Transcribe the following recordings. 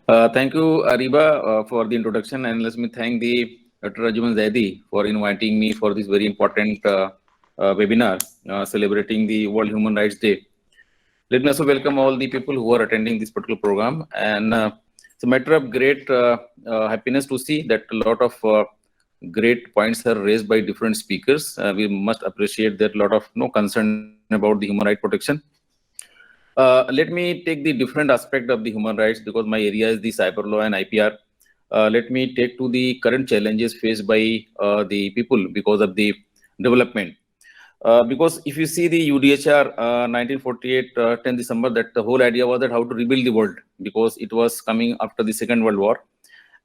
Thank you, Ariba, for the introduction, and let me thank the Dr. Rajuman Zaidi for inviting me for this very important webinar celebrating the World Human Rights Day. Let me also welcome all the people who are attending this particular program, and it's a matter of great happiness to see that a lot of great points are raised by different speakers. We must appreciate that a lot of concern about the human right protection. Let me take the different aspect of the human rights because my area is the cyber law and IPR. Let me take to the current challenges faced by the people because of the development. Because if you see the UDHR 1948, 10 December, that the whole idea was that how to rebuild the world because it was coming after the Second World War.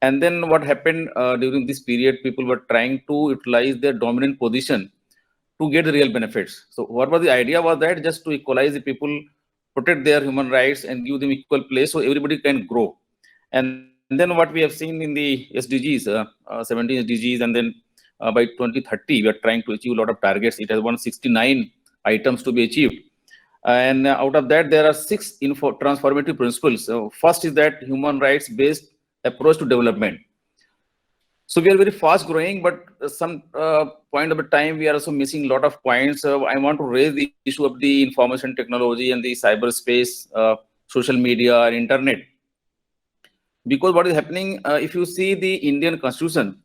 And then what happened during this period, people were trying to utilize their dominant position to get the real benefits. So what was the idea was that just to equalize the people, protect their human rights and give them equal place so everybody can grow. And then what we have seen in the SDGs, 17 SDGs, and then by 2030, we are trying to achieve a lot of targets. It has 169 items to be achieved. And out of that, there are six transformative principles. So first is that human rights based approach to development. So we are very fast growing, but some point of the time we are also missing a lot of points. I want to raise the issue of the information technology and the cyberspace, social media and internet. Because what is happening, if you see the Indian constitution,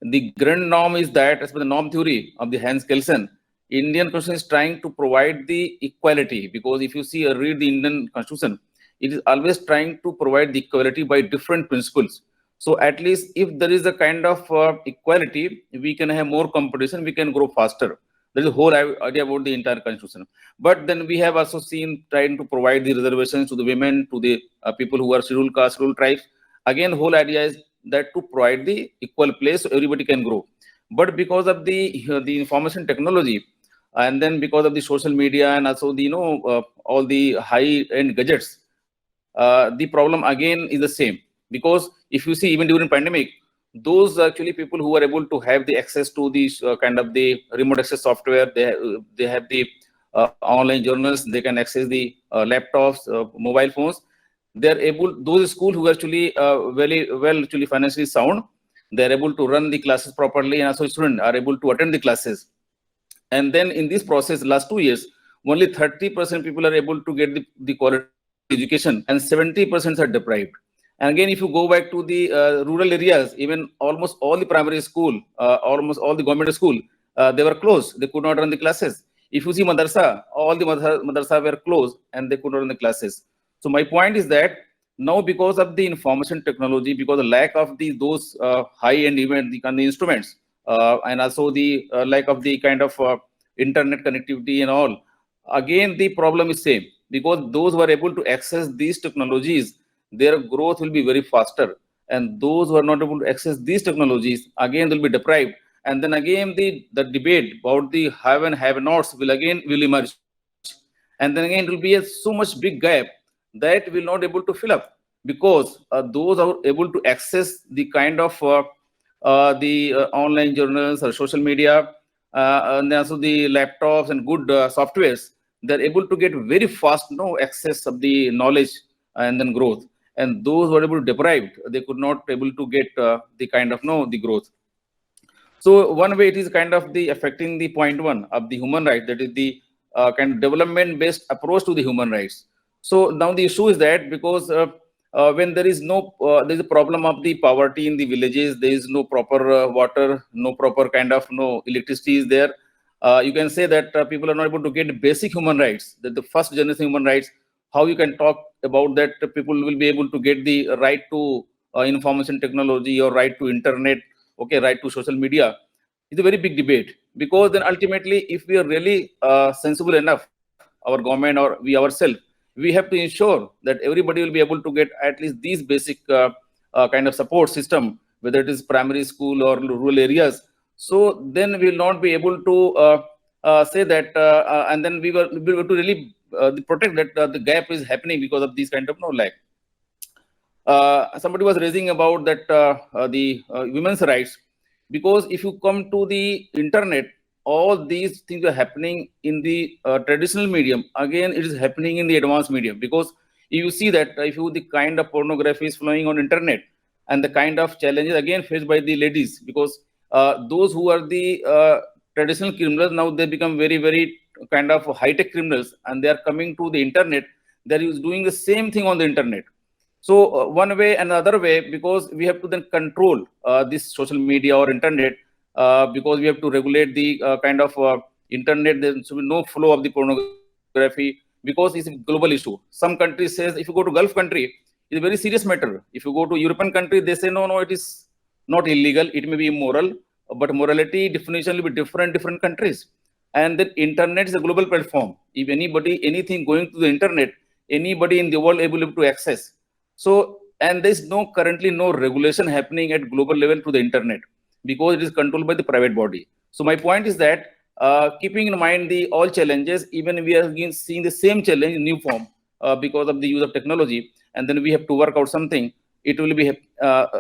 the grand norm is that as per the norm theory of the Hans Kelsen, Indian constitution is trying to provide the equality. Because if you see read the Indian constitution, it is always trying to provide the equality by different principles. So at least if there is a kind of equality, we can have more competition, we can grow faster. That is the whole idea about the entire constitution. But then we have also seen trying to provide the reservations to the women, to the people who are scheduled caste, scheduled tribes. Again, whole idea is that to provide the equal place so everybody can grow. But because of the information technology, and then because of the social media and also the all the high-end gadgets, the problem again is the same. Because if you see even during pandemic, those actually people who are able to have the access to these kind of the remote access software, they have the online journals, they can access the laptops, mobile phones. They are able, those schools who are actually very well actually financially sound, they are able to run the classes properly, and also students are able to attend the classes. And then in this process, last 2 years, only 30% people are able to get the quality education, and 70% are deprived. And again, if you go back to the rural areas, even almost all the primary school, almost all the government school, they were closed. They could not run the classes. If you see madrasa, all the madrasa were closed and they could not run the classes. So my point is that now because of the information technology, because of the lack of those high-end event, the kind of instruments, and also the lack of the kind of internet connectivity and all, again the problem is same. Because those who are able to access these technologies, their growth will be very faster, and those who are not able to access these technologies again will be deprived. And then again the debate about the have and have nots will emerge, and then again it will be so much big gap that we'll not able to fill up. Because those are able to access the kind of the online journals or social media, and also the laptops and good softwares, they're able to get very fast access of the knowledge and then growth. And those who are able to deprived, they could not able to get the kind of the growth. So one way it is kind of the affecting the point one of the human right, that is the kind of development based approach to the human rights. So now the issue is that because when there is there is a problem of the poverty in the villages, there is no proper water, no proper kind of electricity is there. You can say that people are not able to get basic human rights, that the first generation human rights. How you can talk about that people will be able to get the right to information technology or right to internet, okay, right to social media? It's a very big debate. Because then ultimately, if we are really sensible enough, our government or we ourselves, we have to ensure that everybody will be able to get at least these basic kind of support system, whether it is primary school or rural areas. So then we will not be able to say that, and then we will be able to really protect that the gap is happening because of these kind of lack. Somebody was raising about that the women's rights. Because if you come to the internet, all these things are happening in the traditional medium. Again, it is happening in the advanced medium. Because You see that if you the kind of pornography is flowing on internet, and the kind of challenges again faced by the ladies, because those who are the traditional criminals, now they become very kind of high-tech criminals, and they are coming to the internet. They are doing the same thing on the internet. So one way and another way, because we have to then control this social media or internet, because we have to regulate the kind of internet. There should be no flow of the pornography, because it's a global issue. Some countries says if you go to Gulf country, it's a very serious matter. If you go to European country, they say no, it is not illegal. It may be immoral, but morality definition will be different countries. And the internet is a global platform. If anybody, anything going to the internet, anybody in the world able to access. So, and there's currently no regulation happening at global level to the internet, because it is controlled by the private body. So my point is that keeping in mind the all challenges, even we are again seeing the same challenge in new form because of the use of technology, and then we have to work out something. It will be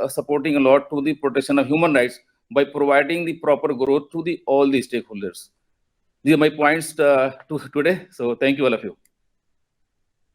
supporting a lot to the protection of human rights by providing the proper growth to the all the stakeholders. These are my points to today. So thank you, all of you.